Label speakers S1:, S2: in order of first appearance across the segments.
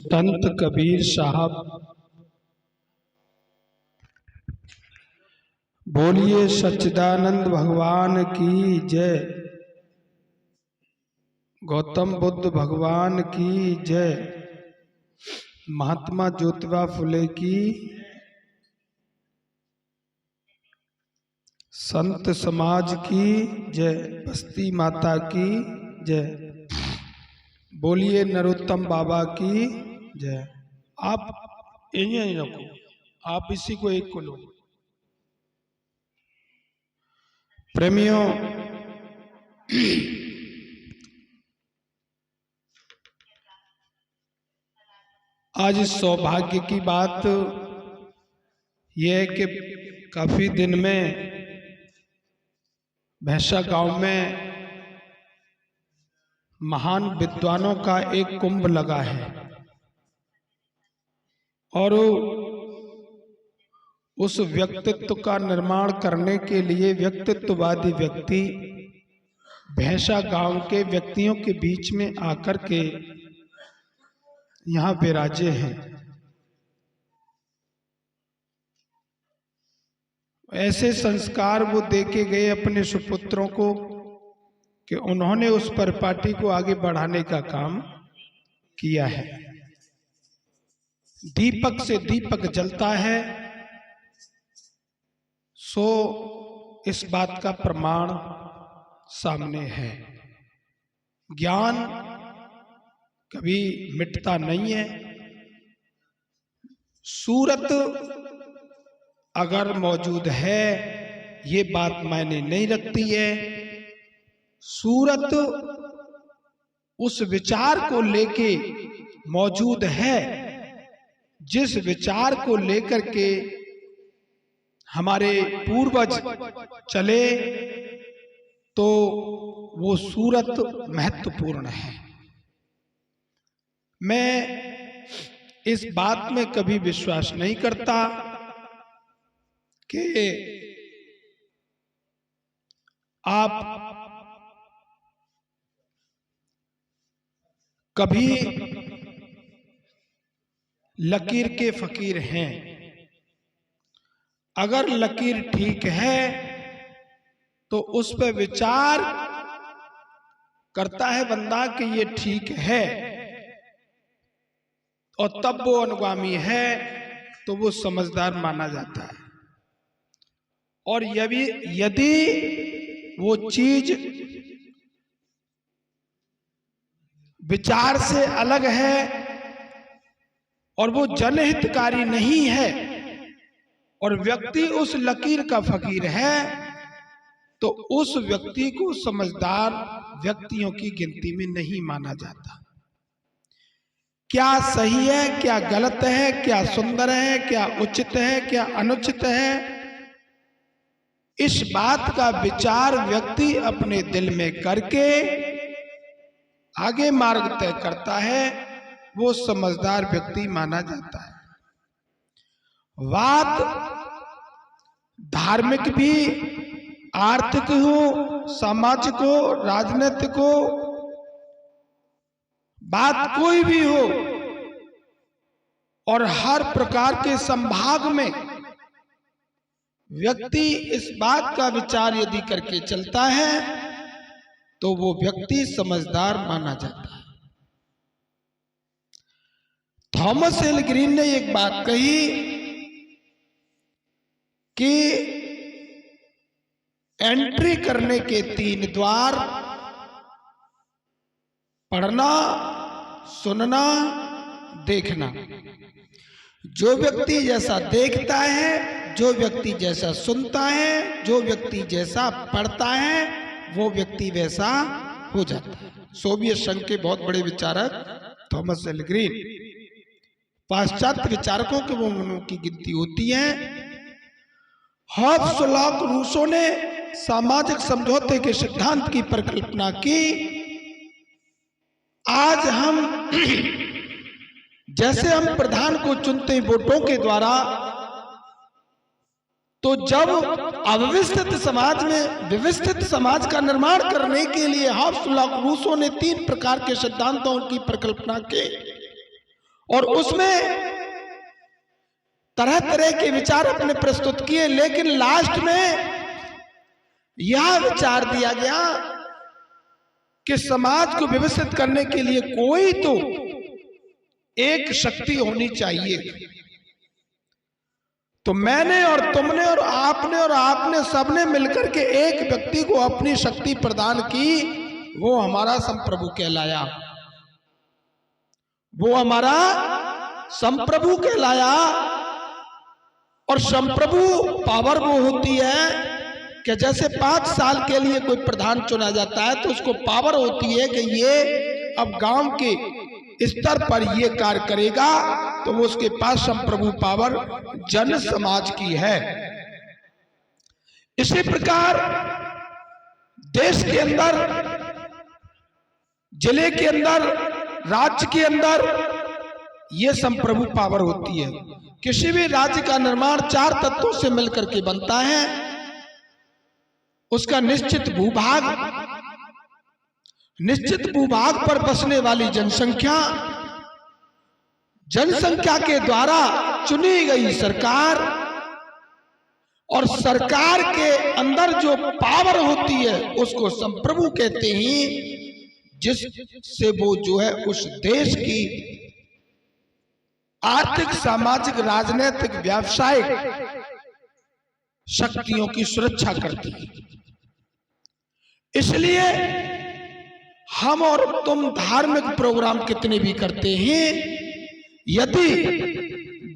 S1: संत कबीर साहब बोलिए सच्चिदानंद भगवान की जय। गौतम बुद्ध भगवान की जय। महात्मा ज्योतिबा फुले की, संत समाज की जय। बस्ती माता की जय। बोलिए नरोत्तम बाबा की जय। आप यही रखो, आप इसी को एक को लो। प्रेमियों, आज इस सौभाग्य की बात यह है कि काफी दिन में भैंसा गांव में महान विद्वानों का एक कुंभ लगा है और उस व्यक्तित्व का निर्माण करने के लिए व्यक्तित्ववादी व्यक्ति भैंसा गांव के व्यक्तियों के बीच में आकर के यहां विराजे हैं। ऐसे संस्कार वो देके गए अपने सुपुत्रों को कि उन्होंने उस परिपाटी को आगे बढ़ाने का काम किया है। दीपक से दीपक जलता है, सो इस बात का प्रमाण सामने है। ज्ञान कभी मिटता नहीं है। सूरत अगर मौजूद है ये बात मायने नहीं रखती है। सूरत उस विचार को लेके मौजूद है जिस विचार को लेकर के हमारे पूर्वज चले, तो वो सूरत महत्वपूर्ण है। मैं इस बात में कभी विश्वास नहीं करता कि आप कभी लकीर के फकीर हैं। अगर लकीर ठीक है तो उस पर विचार करता है बंदा कि ये ठीक है, और तब वो अनुगामी है तो वो समझदार माना जाता है। और यदि वो चीज विचार से अलग है और वो जनहितकारी नहीं है और व्यक्ति उस लकीर का फकीर है, तो उस व्यक्ति को समझदार व्यक्तियों की गिनती में नहीं माना जाता। क्या सही है, क्या गलत है, क्या सुंदर है, क्या उचित है, क्या अनुचित है, इस बात का विचार व्यक्ति अपने दिल में करके आगे मार्ग तय करता है, वो समझदार व्यक्ति माना जाता है। बात धार्मिक भी, आर्थिक हो, सामाजिक हो, राजनीतिक हो, बात कोई भी हो, और हर प्रकार के संभाग में व्यक्ति इस बात का विचार यदि करके चलता है तो वो व्यक्ति समझदार माना जाता है। थॉमस एल ग्रीन ने एक बात कही कि एंट्री करने के 3 द्वार: पढ़ना, सुनना, देखना। जो व्यक्ति जैसा देखता है, जो व्यक्ति जैसा सुनता है, जो व्यक्ति जैसा पढ़ता है, वो व्यक्ति वैसा हो जाता है। सोवियत संघ के बहुत बड़े विचारक थॉमस एल ग्रीन, पाश्चात्य विचारकों के वो की गिनती होती है। हॉब्स, लॉक, रूसो ने सामाजिक समझौते के सिद्धांत की परिकल्पना की। आज हम जैसे हम प्रधान को चुनते हैं वोटों के द्वारा, तो जब अव्यवस्थित समाज में व्यवस्थित समाज का निर्माण करने के लिए हाब्सबर्ग रूसों ने 3 प्रकार के सिद्धांतों की परिकल्पना की और उसमें तरह तरह के विचार अपने प्रस्तुत किए, लेकिन लास्ट में यह विचार दिया गया कि समाज को व्यवस्थित करने के लिए कोई तो एक शक्ति होनी चाहिए। तो मैंने और तुमने और आपने सबने मिलकर के एक व्यक्ति को अपनी शक्ति प्रदान की, वो हमारा संप्रभु कहलाया। वो हमारा संप्रभु कहलाया। और संप्रभु पावर वो होती है कि जैसे 5 साल के लिए कोई प्रधान चुना जाता है तो उसको पावर होती है कि ये अब गांव के स्तर पर ये कार्य करेगा, तो वो उसके पास संप्रभु पावर जन समाज की है। इसी प्रकार देश के अंदर, जिले के अंदर, राज्य के अंदर ये संप्रभु पावर होती है। किसी भी राज्य का निर्माण 4 तत्वों से मिलकर के बनता है। उसका निश्चित भूभाग, निश्चित भूभाग पर बसने वाली जनसंख्या, जनसंख्या के द्वारा चुनी गई सरकार, और सरकार के अंदर जो पावर होती है उसको संप्रभु कहते हैं, जिससे वो जो है उस देश की आर्थिक, सामाजिक, राजनीतिक, व्यावसायिक शक्तियों की सुरक्षा करती है। इसलिए हम और तुम धार्मिक प्रोग्राम कितने भी करते हैं, यदि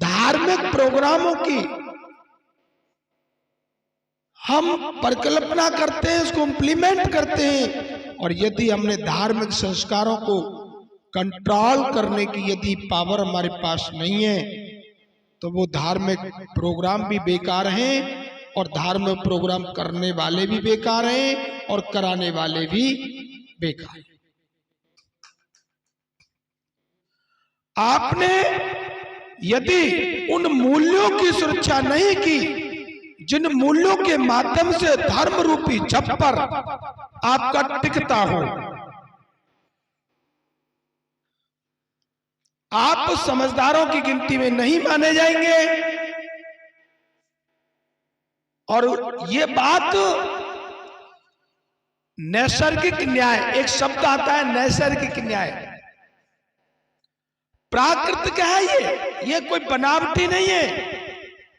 S1: धार्मिक प्रोग्रामों की हम परिकल्पना करते हैं, उसको इम्प्लीमेंट करते हैं, और यदि हमने धार्मिक संस्कारों को कंट्रोल करने की यदि पावर हमारे पास नहीं है, तो वो धार्मिक प्रोग्राम भी बेकार हैं और धार्मिक प्रोग्राम करने वाले भी बेकार हैं और कराने वाले भी बेकार हैं। आपने यदि उन मूल्यों की सुरक्षा नहीं की जिन मूल्यों के माध्यम से धर्म रूपी जप पर आपका टिकता हो, आप समझदारों की गिनती में नहीं माने जाएंगे। और ये बात नैसर्गिक न्याय, एक शब्द आता है नैसर्गिक न्याय, प्राकृतिक है ये कोई बनावटी नहीं है।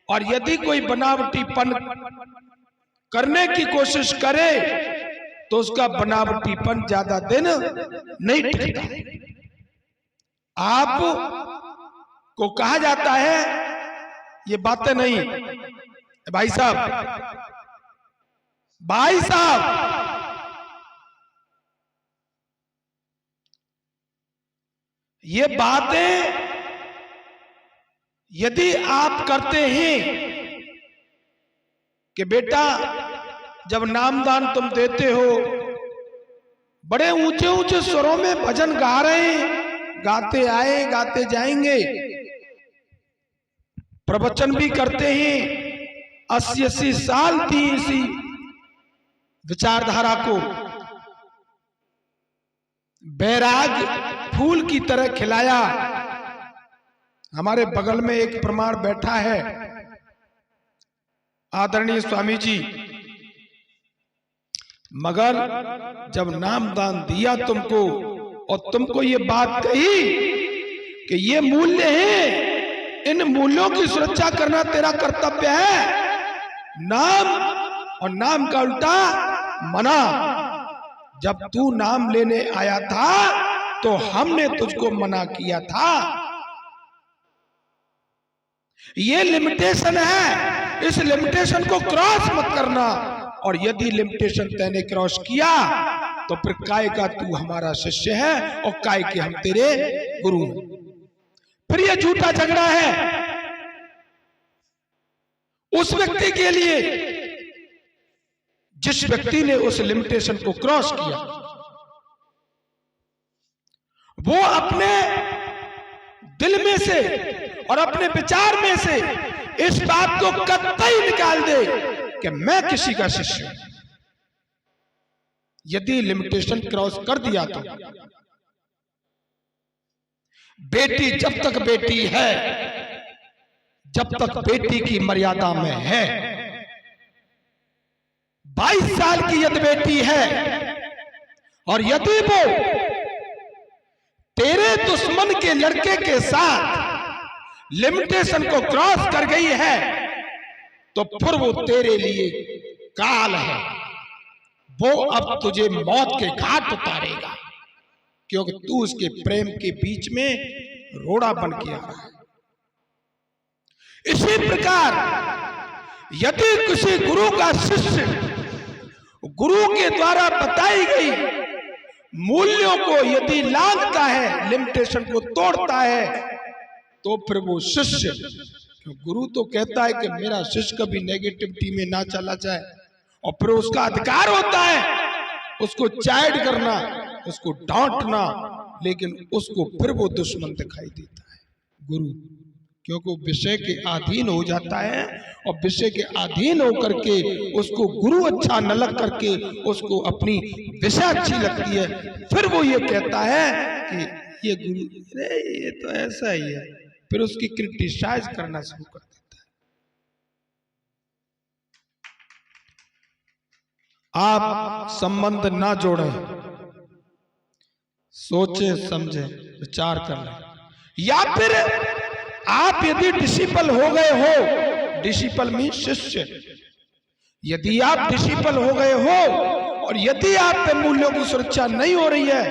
S1: और यदि कोई बनावटीपन करने की कोशिश करे तो उसका बनावटीपन ज्यादा दिन नहीं टिकता। आप को कहा जाता है ये बातें नहीं, भाई साहब ये बातें यदि आप करते हैं कि बेटा जब नामदान तुम देते हो, बड़े ऊंचे ऊंचे स्वरों में भजन गा रहे हैं, गाते आए गाते जाएंगे, प्रवचन भी करते हैं, 80-80 साल थी इसी विचारधारा को बैराग फूल की तरह खिलाया। हमारे बगल में एक प्रमाण बैठा है, आदरणीय स्वामी जी, मगर जब नामदान दिया तुमको और तुमको ये बात कही कि ये मूल्य हैं, इन मूल्यों की सुरक्षा करना तेरा कर्तव्य है, नाम और नाम का उल्टा मना। जब तू नाम लेने आया था तो हमने तुझको मना किया था। ये लिमिटेशन है, इस लिमिटेशन को क्रॉस मत करना। और यदि लिमिटेशन तैने क्रॉस किया तो फिर काय का तू हमारा शिष्य है और काय के हम तेरे गुरु हैं। फिर ये झूठा झगड़ा है उस व्यक्ति के लिए जिस व्यक्ति ने उस लिमिटेशन को क्रॉस किया। वो अपने दिल में से और अपने विचार में से इस बात को कतई निकाल दे कि मैं किसी का शिष्य हूं। यदि लिमिटेशन क्रॉस कर दिया तो बेटी जब तक बेटी है, जब तक बेटी की मर्यादा में है, 22 साल की यदि बेटी है और यदि वो तेरे दुश्मन के लड़के के साथ लिमिटेशन को क्रॉस कर गई है तो फिर वो तेरे लिए काल है। वो अब तुझे मौत के घाट उतारेगा, क्योंकि तू उसके प्रेम के बीच में रोड़ा बन के आ रहा है। इसी प्रकार यदि किसी गुरु का शिष्य गुरु के द्वारा बताई गई मूल्यों को यदि लांघता है, लिमिटेशन को तोड़ता है, तो फिर वो शिष्य, गुरु तो कहता है कि मेरा शिष्य कभी नेगेटिविटी में ना चला जाए, और फिर उसका अधिकार होता है उसको चाइड करना, उसको डांटना, लेकिन उसको फिर वो दुश्मन दिखाई देता है गुरु, क्योंकि वो विषय के अधीन हो जाता है, और विषय के अधीन होकर के उसको गुरु अच्छा न लग करके उसको अपनी विषय अच्छी लगती है, फिर वो ये कहता है कि ये गुरु, अरे ये तो ऐसा ही है, फिर उसकी क्रिटिसाइज करना शुरू कर देता है। आप संबंध ना जोड़ें, सोचे समझे विचार कर लें, या फिर आप यदि डिसिपल हो गए हो, डिसिपल मीन शिष्य, यदि आप डिसिपल हो गए हो और यदि आप पे मूल्यों की सुरक्षा नहीं हो रही है,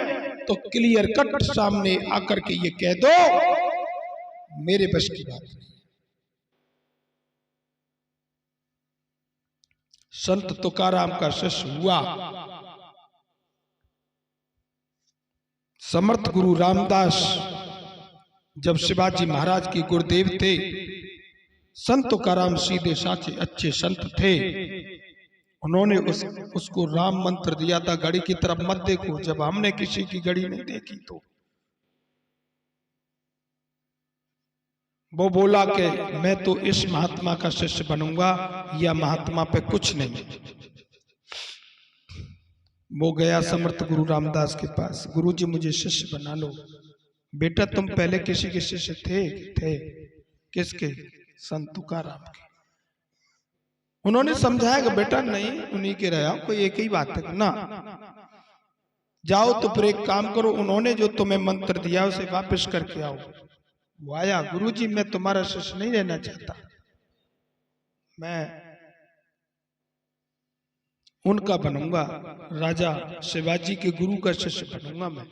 S1: तो क्लियर कट सामने आकर के ये कह दो मेरे बस की बात नहीं। संत तुकाराम का शिष्य हुआ, समर्थ गुरु रामदास जब शिवाजी महाराज के गुरुदेव थे, संत तुकाराम सीधे साचे अच्छे संत थे, उन्होंने उसको राम मंत्र दिया था, घड़ी की तरफ मत देखो। जब हमने किसी की घड़ी नहीं देखी तो वो बोला कि मैं तो इस महात्मा का शिष्य बनूंगा, या महात्मा पे कुछ नहीं। वो गया समर्थ गुरु रामदास के पास, गुरु जी मुझे शिष्य बना लो। बेटा तुम पहले किसी के शिष्य थे किसके? संत तुकाराम के। उन्होंने समझाया कि बेटा नहीं, उन्हीं के रहा, कोई एक ही बात है ना, जाओ तो फिर एक काम करो, उन्होंने जो तुम्हें मंत्र दिया उसे वापस करके आओ। वो आया, गुरु जी मैं तुम्हारा शिष्य नहीं रहना चाहता, मैं उनका बनूंगा, राजा शिवाजी के गुरु का शिष्य बनूंगा मैं।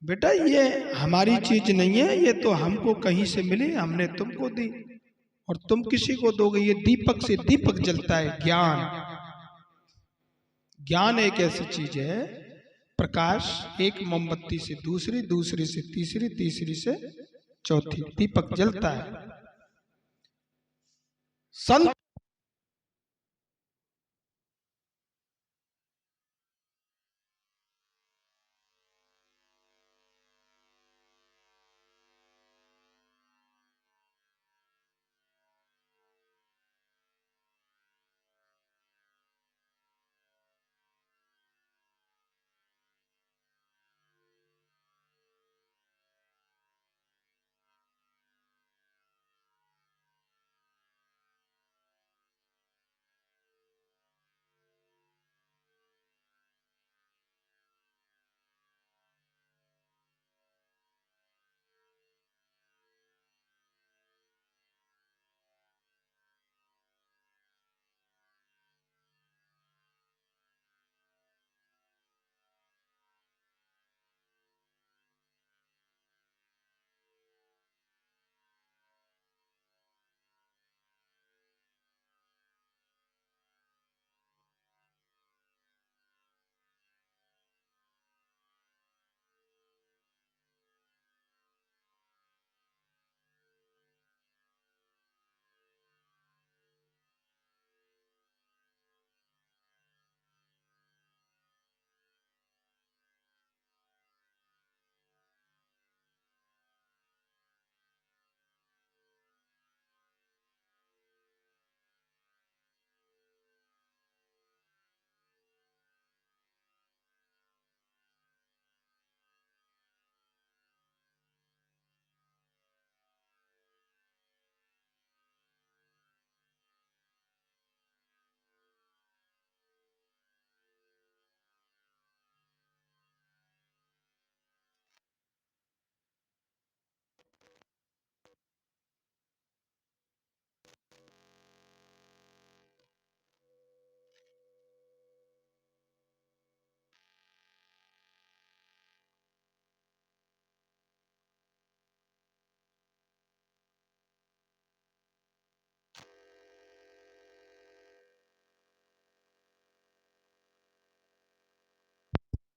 S1: बेटा ये हमारी चीज नहीं है, ये तो हमको कहीं से मिली, हमने तुमको दी और तुम किसी को दोगे। ये दीपक से दीपक जलता है, ज्ञान। ज्ञान एक ऐसी चीज है, प्रकाश एक मोमबत्ती से दूसरी, दूसरी से तीसरी, तीसरी से चौथी, दीपक जलता है। संत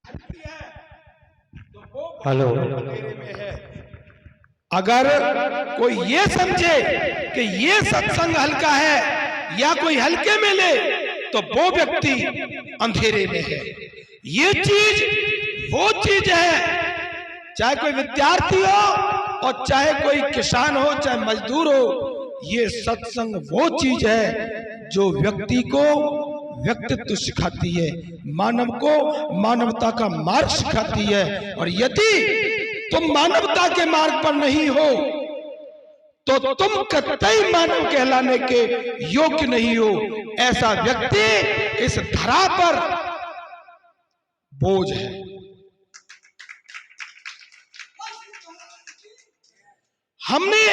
S1: हल्की है तो वो
S2: हेलो
S1: अंधेरे में है। अगर कोई ये समझे कि ये सत्संग हल्का है या कोई हल्के में ले तो वो व्यक्ति अंधेरे में है। ये चीज वो चीज है, चाहे कोई विद्यार्थी हो और चाहे कोई किसान हो, चाहे मजदूर हो, ये सत्संग वो चीज है जो व्यक्ति को व्यक्तित्व सिखाती है, मानव को मानवता का मार्ग सिखाती है। और यदि तुम मानवता के मार्ग पर नहीं हो तो तुम कतई मानव कहलाने के योग्य नहीं हो। ऐसा व्यक्ति इस धरा पर बोझ है। हमने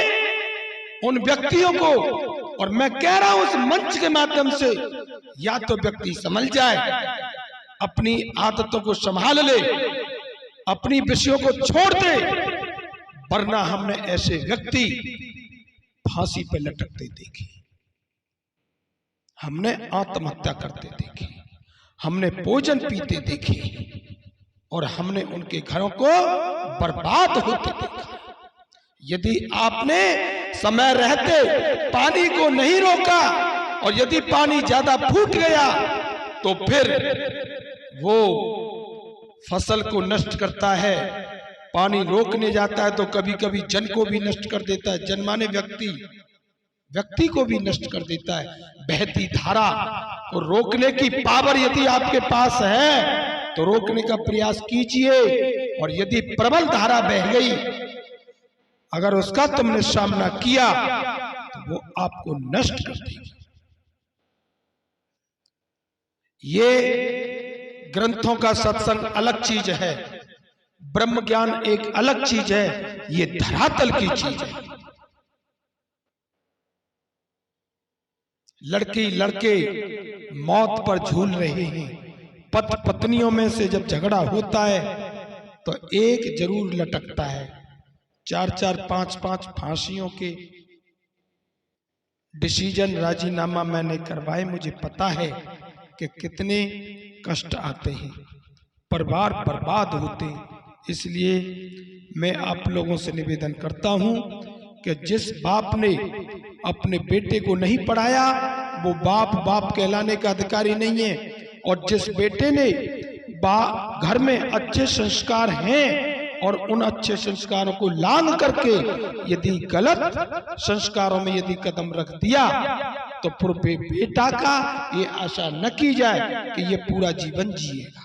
S1: उन व्यक्तियों को, और मैं कह रहा हूं उस मंच के माध्यम से, या तो व्यक्ति समझ जाए, अपनी आदतों को संभाल ले, अपनी विषयों को छोड़ दे, वरना हमने ऐसे व्यक्ति फांसी पर लटकते देखे, हमने आत्महत्या करते देखे, हमने भोजन पीते देखे और हमने उनके घरों को बर्बाद होते देखा। यदि आपने समय रहते पानी को नहीं रोका और यदि पानी ज्यादा फूट गया तो फिर वो फसल को नष्ट करता है। पानी रोकने जाता है तो कभी कभी जन को भी नष्ट कर देता है, जनमाने व्यक्ति को भी नष्ट कर देता है। बहती धारा को रोकने की पावर यदि आपके पास है तो रोकने का प्रयास कीजिए, और यदि प्रबल धारा बह गई, अगर उसका तुमने सामना किया तो वो आपको नष्ट कर देगी। ये ग्रंथों का सत्संग अलग चीज है, ब्रह्म ज्ञान एक अलग चीज है, ये धरातल की चीज है। लड़की लड़के मौत पर झूल रहे हैं। पति पत्नियों में से जब झगड़ा होता है तो एक जरूर लटकता है। 4-4, 5-5 फांसियों के डिसीजन, राजीनामा मैंने करवाए। मुझे पता है कि कितने कष्ट आते हैं, परिवार बर्बाद होते हैं। इसलिए मैं आप लोगों से निवेदन करता हूं कि जिस बाप ने अपने बेटे को नहीं पढ़ाया वो बाप कहलाने का अधिकारी नहीं है, और जिस बेटे ने घर में अच्छे संस्कार हैं और उन अच्छे संस्कारों को लांग करके यदि गलत संस्कारों में यदि कदम रख दिया तो फिर बेटा का ये आशा न की जाए कि ये पूरा जीवन जिएगा,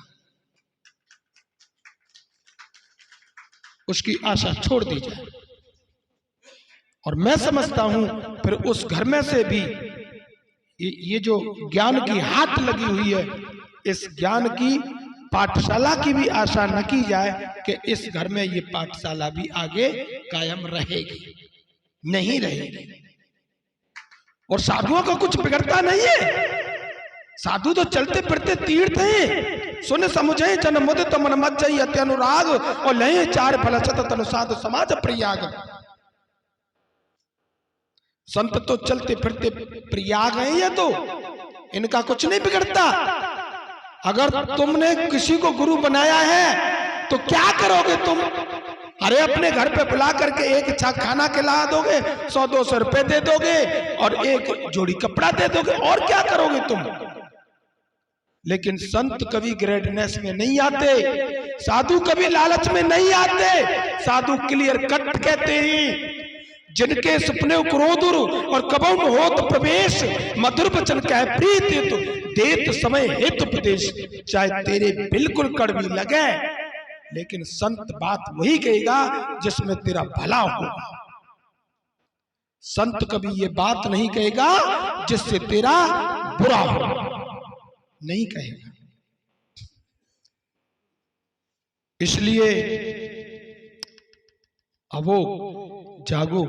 S1: उसकी आशा छोड़ दी जाए। और मैं समझता हूं फिर उस घर में से भी ये जो ज्ञान की हाथ लगी हुई है, इस ज्ञान की पाठशाला की भी आशा न की जाए कि इस घर में ये पाठशाला भी आगे कायम रहेगी, नहीं रहेगी। और साधुओं का कुछ बिगड़ता नहीं है, साधु तो चलते फिरते तीर्थ हैं। सुन समुझे जन मुदित मन मज्जई अत्यनुराग और लय 4 फल सत तनु साधु समाज प्रयाग। संत तो चलते फिरते प्रयाग है, ये तो इनका कुछ नहीं बिगड़ता। अगर तुमने किसी को गुरु बनाया है तो क्या करोगे तुम? अरे अपने घर पे बुला करके एक अच्छा खाना खिला दोगे, 100-200 रुपए दे दोगे और एक जोड़ी कपड़ा दे दोगे, और क्या करोगे तुम? लेकिन संत कभी ग्रेडनेस में नहीं आते, साधु कभी लालच में नहीं आते। साधु क्लियर कट कहते हैं, जिनके सपने क्रोधुर और कबम होत प्रवेश, मधुर वचन कह प्रीत देत समय हेतु उपदेश। चाहे तेरे बिल्कुल कड़वी लगे, लेकिन संत बात वही कहेगा जिसमें तेरा भला होगा। संत कभी ये बात नहीं कहेगा जिससे तेरा बुरा हो, नहीं कहेगा। इसलिए अब जागो,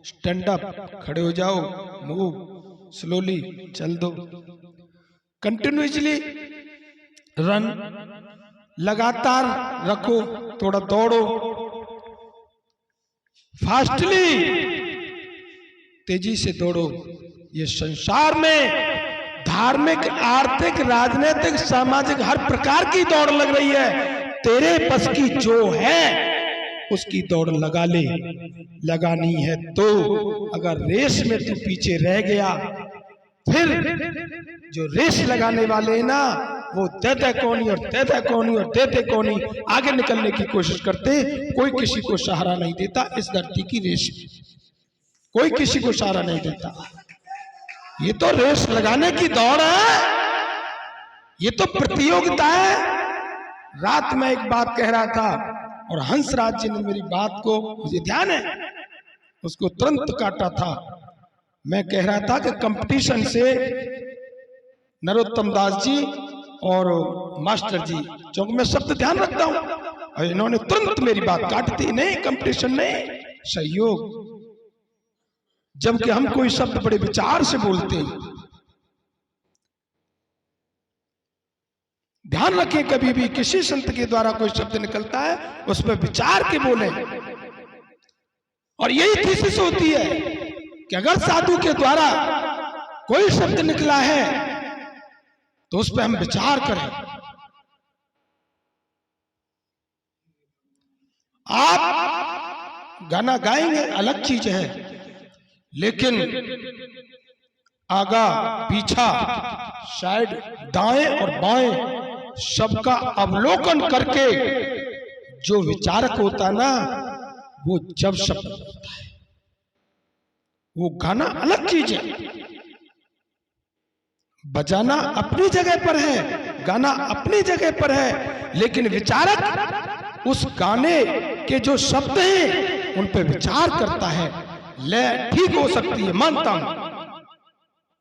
S1: स्टैंड अप, खड़े हो जाओ, मूव स्लोली, चल दो, कंटिन्यूअसली रन, लगातार रखो, थोड़ा दौड़ो, फास्टली तेजी से दौड़ो। ये संसार में धार्मिक, आर्थिक, राजनीतिक, सामाजिक हर प्रकार की दौड़ लग रही है। तेरे बस की जो है उसकी दौड़ लगा ले। लगानी है तो अगर रेस में तू पीछे रह गया, फिर जो रेस लगाने वाले ना वो देते कौनी और देते कौनी और देते कौनी आगे निकलने की कोशिश करते। कोई किसी को सहारा नहीं देता इस धरती की रेस में, कोई किसी को सहारा नहीं देता। ये तो रेस लगाने की दौड़ है, ये तो प्रतियोगिता है। रात में एक बात कह रहा था और हंसराज जी ने मेरी बात को, मुझे ध्यान है, उसको तुरंत काटा था। मैं कह रहा था कि कंपटीशन से नरोत्तम दास जी और मास्टर जी, क्योंकि मैं शब्द ध्यान रखता हूं, और इन्होंने तुरंत मेरी बात काट दी। नहीं, कंपटीशन नहीं, सहयोग। जबकि हम कोई शब्द बड़े विचार से बोलते हैं। ध्यान रखें, कभी भी किसी संत के द्वारा कोई शब्द निकलता है उस पर विचार के बोले। और यही थीसिस होती है कि अगर साधु के द्वारा कोई शब्द निकला है तो उस पर हम विचार करें। आप गाना गाएंगे अलग चीज है, लेकिन आगा पीछा, साइड, दाएं और बाएं सबका अवलोकन करके जो विचारक होता ना, वो जब शब्द होता है, वो गाना अलग चीज है। बजाना अपनी जगह पर है, गाना अपनी जगह पर है, लेकिन विचारक उस गाने के जो शब्द हैं उन पर विचार करता है। ले ठीक हो सकती है, मानता हूं,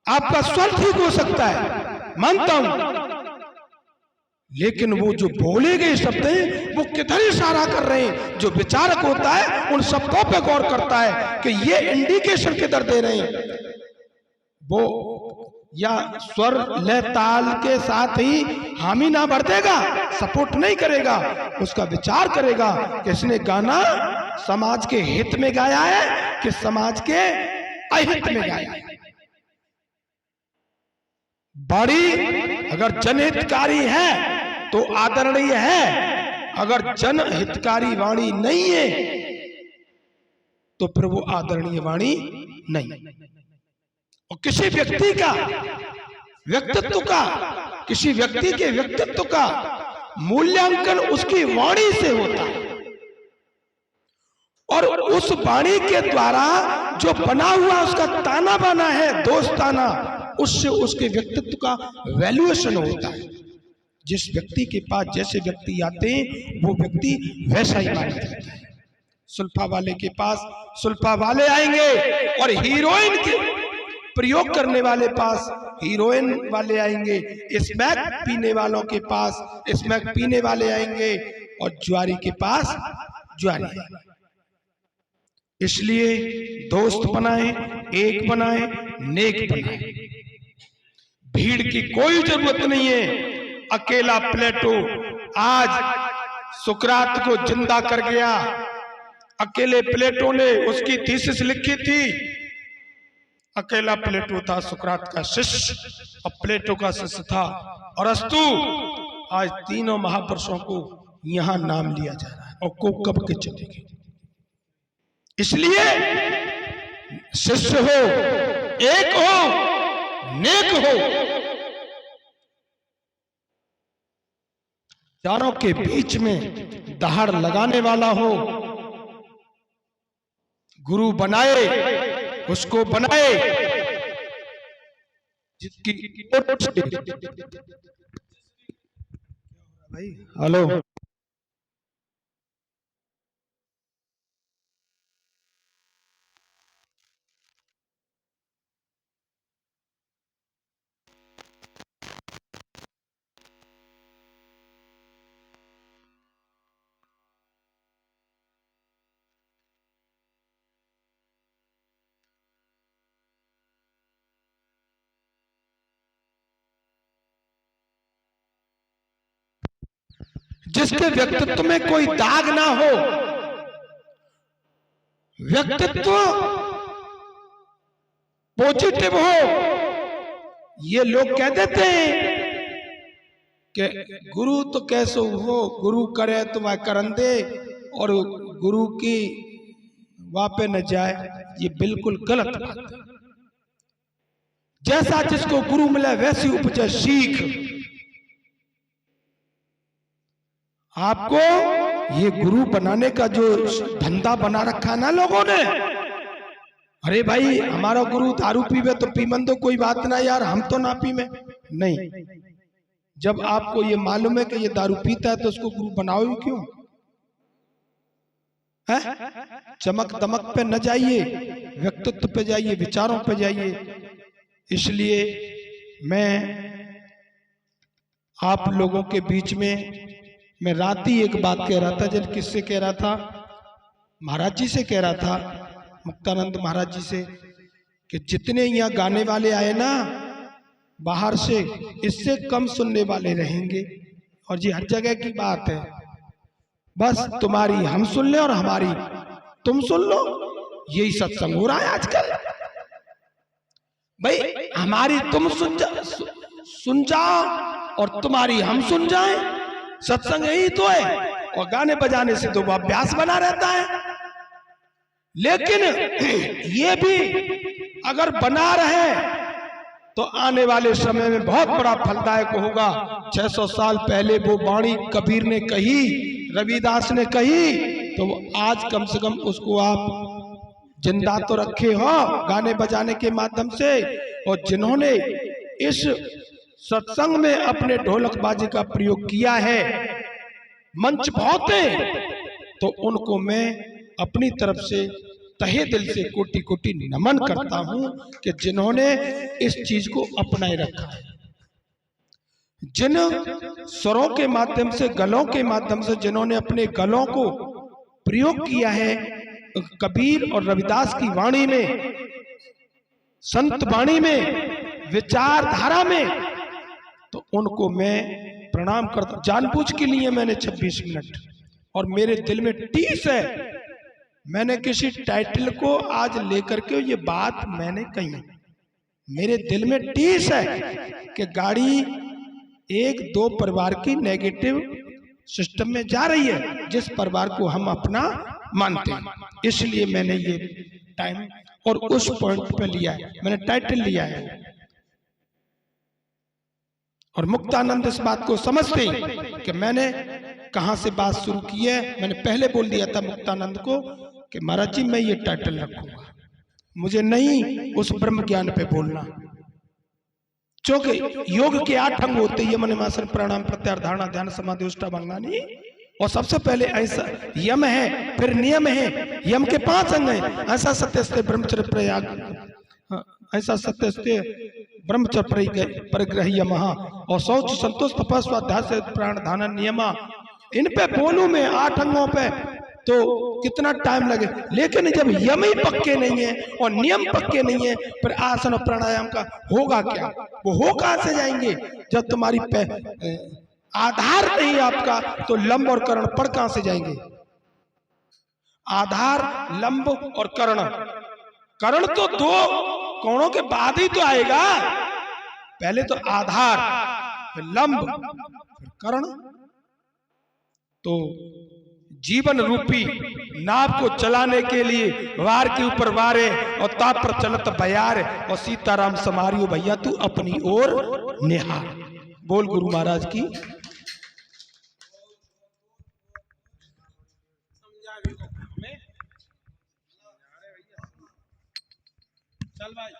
S1: आपका स्वर ठीक हो सकता है, मानता हूं, लेकिन वो जो बोले गए शब्द हैं वो किधर इशारा कर रहे हैं। जो विचारक होता है उन शब्दों पर गौर करता है कि ये इंडिकेशन किधर दे रहे हैं। वो या स्वर ले ताल के साथ ही हामी ना भर देगा, सपोर्ट नहीं करेगा, उसका विचार करेगा कि इसने गाना समाज के हित में गाया है कि समाज के अहित में गाया है। बाड़ी अगर जनहितकारी है तो आदरणीय है, अगर जनहितकारी वाणी नहीं है तो फिर वो आदरणीय वाणी नहीं। और किसी व्यक्ति का व्यक्तित्व का, किसी व्यक्ति के व्यक्तित्व का मूल्यांकन उसकी वाणी से होता है, और उस वाणी के द्वारा जो बना हुआ उसका ताना बाना है, दोस्ताना, उससे उसके व्यक्तित्व का वैल्यूएशन होता है। जिस व्यक्ति के पास जैसे व्यक्ति आते हैं वो व्यक्ति वैसा ही माना जाता है। सुल्फा वाले के पास सुल्फा वाले आएंगे, और हीरोइन के प्रयोग करने वाले पास हीरोइन वाले आएंगे, स्मैक पीने वालों के पास स्मैक पीने वाले आएंगे, और ज्वारी के पास ज्वारी। इसलिए दोस्त बनाए, एक बनाए, नेक बनाए। भीड़ की कोई जरूरत नहीं है। अकेला प्लेटो आज सुकरात को जिंदा कर गया। अकेले प्लेटो ने उसकी थीसिस लिखी थी। अकेला प्लेटो था सुकरात का शिष्य, और प्लेटो का शिष्य था अरस्तु। आज तीनों महापुरुषों को यहां नाम लिया जा रहा है, और को कब के चलेंगे। इसलिए शिष्य हो, एक हो, नेक हो, चारों के बीच में दहाड़ लगाने वाला हो। गुरु बनाए उसको बनाए जिसकी भाई हेलो जिसके व्यक्तित्व में कोई दाग ना हो, व्यक्तित्व पॉजिटिव हो, ये लोग कह देते हैं कि गुरु तो कैसे हो, गुरु करे तो वह करन दे और गुरु की वापे न जाए। ये बिल्कुल गलत बात है। जैसा जिसको गुरु मिले वैसी उपजे सीख। आपको ये गुरु बनाने का जो धंधा बना रखा है ना लोगों ने, अरे भाई हमारा गुरु दारू पीवे तो पीमन दो, कोई बात ना यार, हम तो ना पीवे। नहीं, जब आपको ये मालूम है कि ये दारू पीता है तो उसको गुरु बनाओ ही क्यों? है चमक दमक पे न जाइए, व्यक्तित्व पे जाइए, विचारों पे जाइए। इसलिए मैं आप लोगों के बीच में, मैं रात ही एक बात कह रहा था। जब किससे कह रहा था? महाराज जी से कह रहा था, मुक्तानंद महाराज जी से, कि जितने यहाँ गाने वाले आए ना बाहर से, इससे कम सुनने वाले रहेंगे। और ये हर जगह की बात है। बस तुम्हारी हम सुन ले और हमारी तुम सुन लो, यही सत्संग हो रहा है आजकल। भाई हमारी तुम सुन जाओ और तुम्हारी हम सुन जाएं, सत्संग यही तो है। और गाने बजाने से तो वो अभ्यास बना रहता है। लेकिन ये भी अगर बना रहे तो आने वाले समय में बहुत बड़ा फलदायक होगा। 600 साल पहले वो वाणी कबीर ने कही, रविदास ने कही, तो आज कम से कम उसको आप जिंदा तो रखे हो गाने बजाने के माध्यम से। और जिन्होंने इस सत्संग में अपने ढोलक बाजे का प्रयोग किया है, मंच बहुत है, तो उनको मैं अपनी तरफ से तहे दिल से कोटि कोटि नमन करता हूं कि जिन्होंने इस चीज को अपनाए रखा है। जिन स्वरों के माध्यम से, गलों के माध्यम से जिन्होंने अपने गलों को प्रयोग किया है कबीर और रविदास की वाणी में, संत वाणी में, विचारधारा में, तो उनको मैं प्रणाम करता। जानबूझ के लिए मैंने 26 मिनट, और मेरे दिल में टीस है। मैंने किसी टाइटल को आज लेकर के ये बात मैंने कही, मेरे दिल में टीस है कि गाड़ी एक दो परिवार की नेगेटिव सिस्टम में जा रही है, जिस परिवार को हम अपना मानते हैं। इसलिए मैंने ये टाइम और उस पॉइंट पे लिया है, मैंने टाइटल लिया है। और मुक्तानंद इस बात को समझते कि मैंने कहां से बात शुरू की है। मैंने पहले बोल दिया था मुक्तानंद को कि महाराज जी मैं ये टाइटल रखूंगा, मुझे नहीं उस ब्रह्म ज्ञान पे बोलना। क्योंकि योग के 8 अंग होते हैं, यम नियम आसन प्राणायाम प्रत्याहार धारणा ध्यान समाधि अष्टांगानी। और सबसे पहले ऐसा यम है, फिर नियम है। यम के 5 अंग हैं, ऐसा सत्य ब्रह्मचर्य प्रयाग, ऐसा सत्य ब्रह्मचर्य परिग्रह यमः, और शौच संतोष तपस्या स्वाध्याय से प्राण धारण नियमा। इन पे बोलूं मैं 8 अंगों पे तो कितना टाइम लगे। लेकिन जब यम ही पक्के नहीं है और नियम पक्के नहीं है, फिर आसन और प्राणायाम का होगा क्या? वो हो कहां से जाएंगे जब तुम्हारी आधार नहीं आपका, तो लंब और कर्ण पढ़ कहां से जाएंगे? आधार, लंब और कर्ण। कर्ण तो 2 कोणों के बाद ही तो आएगा। पहले तो आधार, फिर लंब, फिर कर्ण। तो जीवन रूपी नाव को चलाने के लिए वार के ऊपर वारे और ताप पर चलत बयार, और सीताराम समारियो भैया तू अपनी ओर निहार। बोल गुरु महाराज की। चल भाई।